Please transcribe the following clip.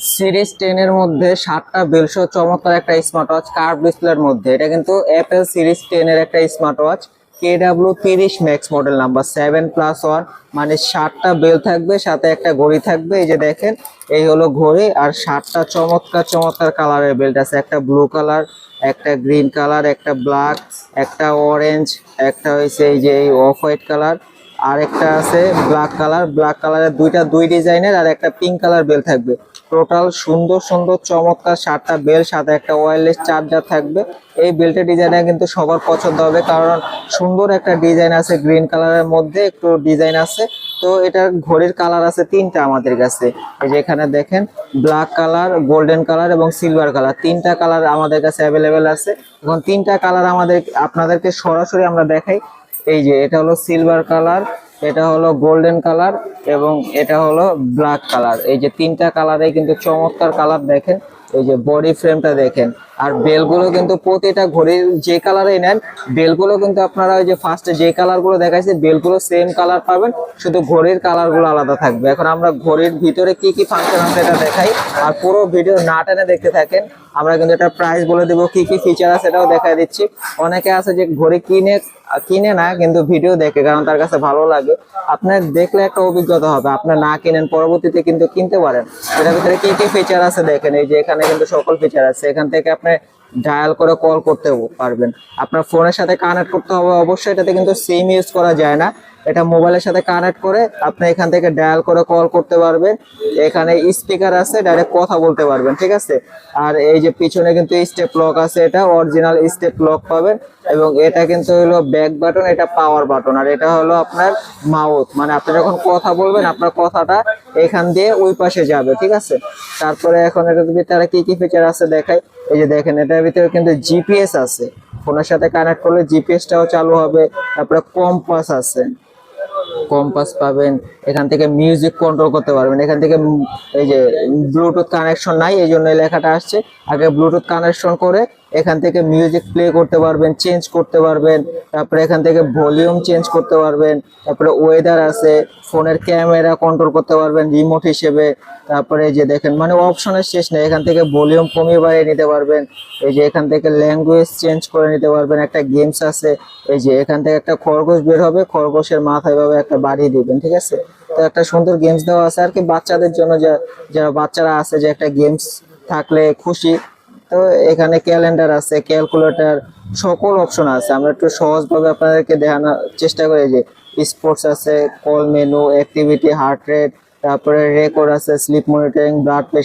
Series 10 এর মধ্যে 7টা bells চমৎকার একটা স্মার্ট ওয়াচ কার্ভ ডিসপ্লের মধ্যে। এটা কিন্তু অ্যাপেল সিরিজ 10 এর একটা smart watch KW30 max model number 7+1, মানে 7টা বেল থাকবে, সাথে একটা ঘড়ি থাকবে। এই যে দেখেন, এই হলো ঘড়ি, আর 7টা চমৎকার চমৎকার কালারের বেল্ট আছে। একটা ব্লু কালার, একটা গ্রিন কালার, একটা ব্ল্যাক, একটা অরেঞ্জ, একটা হয়েছে এই যে অফ হোয়াইট কালার, আর একটা আছে ব্ল্যাক কালার। ব্ল্যাক কালারের দুই ডিজাইনের, আর একটা পিঙ্ক কালার বেল থাকবে। টোটাল সুন্দর সুন্দর চমৎকার 7টা বেল, সাথে একটা ওয়্যারলেস চার্জার থাকবে। এই বেল্টের ডিজাইনটা কিন্তু সবার পছন্দ হবে, কারণ সুন্দর একটা ডিজাইন আছে, গ্রিন কালারের মধ্যে একটু ডিজাইন আছে। তো এটার ঘড়ির কালার আছে 3টা আমাদের কাছে। এই যে এখানে দেখেন, ব্ল্যাক কালার, গোল্ডেন কালার এবং সিলভার কালার, 3টা কালার আমাদের কাছে অ্যাভেলেবেল আছে। এখন 3টা কালার আপনাদেরকে সরাসরি আমরা দেখাই। এই যে এটা হলো সিলভার কালার, এটা হলো গোল্ডেন কালার এবং এটা হলো ব্ল্যাক কালার। এই যে 3টা কালারে কিন্তু চমৎকার কালার। দেখেন এই যে বডি ফ্রেমটা দেখেন, আর বেলগুলো কিন্তু প্রতিটা ঘড়ির যে কালারে নেন, বেলগুলো কিন্তু আপনারা ওই যে ফার্স্টে যে কালারগুলো দেখাইছে, বেলগুলো সেম কালার পাবেন, শুধু ঘড়ির কালারগুলো আলাদা থাকবে। এখন আমরা ঘড়ির ভিতরে কি কি ফাংশন আছে এটা দেখাই, আর পুরো ভিডিও না টেনে দেখতে থাকেন। আমরা কিন্তু এটা প্রাইস বলে দেবো, কি কি ফিচার আছে সেটাও দেখাই দিচ্ছি। অনেকে আছে যে ঘড়ি কিনে না, কিন্তু ভিডিও দেখে, কারণ তার কাছে ভালো লাগে। আপনার দেখলে একটা অভিজ্ঞতা হবে, আপনার না কিনেন পরবর্তীতে কিন্তু কিনতে পারেন। এটার ভিতরে কি কি ফিচার আছে দেখেন। এই যে এখানে কিন্তু সকল ফিচার আছে। এখান থেকে আপনি ডায়াল করে কল করতে পারবেন। আপনার ফোনের সাথে কানেক্ট করতে হবে অবশ্যই। এটাতে কিন্তু সিম ইউজ করা যায় না, এটা মোবাইলের সাথে কানেক্ট করে আপনি এখান থেকে ডায়াল করে কল করতে পারবেন। এখানে স্পিকার আছে, ডাইরেক্ট কথা বলতে পারবেন, ঠিক আছে। আর এই যে পিছনে কিন্তু স্টেপ লক আছে, এটা অরিজিনাল স্টেপ লক পাবেন। এবং এটা কিন্তু হলো ব্যাক বাটন, এটা পাওয়ার বাটন, আর এটা হলো আপনার মাউথ, মানে আপনি যখন কথা বলবেন আপনার কথাটা এখান দিয়ে ওই পাশে যাবে, ঠিক আছে। তারপরে এখন এটার ভিতরে কি কি ফিচার আছে দেখাই। এই যে দেখেন, এটার ভিতরে কিন্তু জিপিএস আছে, ফোনের সাথে কানেক্ট করলে জিপিএসটাও চালু হবে। তারপরে কম্পাস আছে, কম্পাস পাবেন। এখান থেকে মিউজিক কন্ট্রোল করতে পারবেন। এখান থেকে এই যে ব্লুটুথ কানেকশন নাই, এই জন্য লেখাটা আসছে। আগে ব্লুটুথ কানেকশন করে এখান থেকে মিউজিক প্লে করতে পারবেন, চেঞ্জ করতে পারবেন। তারপরে এখান থেকে ভলিউম চেঞ্জ করতে পারবেন। তারপরে ওয়েদার আছে, ফোনের ক্যামেরা কন্ট্রোল করতে পারবেন রিমোট হিসেবে। তারপরে এই যে দেখেন, মানে অপশনের শেষ নেই। এখান থেকে ভলিউম কমিয়ে বাড়িয়ে নিতে পারবেন। এই যে এখান থেকে ল্যাঙ্গুয়েজ চেঞ্জ করে নিতে পারবেন। একটা গেমস আছে, এই যে এখান থেকে একটা খরগোশ বের হবে, খরগোশের মাথায় ভাবে একটা বাড়িয়ে দিবেন, ঠিক আছে। তো একটা সুন্দর গেমস দেওয়া আছে আর কি, বাচ্চাদের জন্য, যারা বাচ্চারা আছে যে একটা গেমস থাকলে খুশি। তো এখানে ক্যালেন্ডার আছে, ক্যালকুলেটর, সকল অপশন আছে। আমরা একটু সহজভাবে আপনাদেরকে দেখানোর চেষ্টা করি। যে স্পোর্টস আছে, call menu, activity, heart rate, তারপরে রেকর্ড আছে, স্লিপ মনিটরিং, ব্লাড প্রেশার।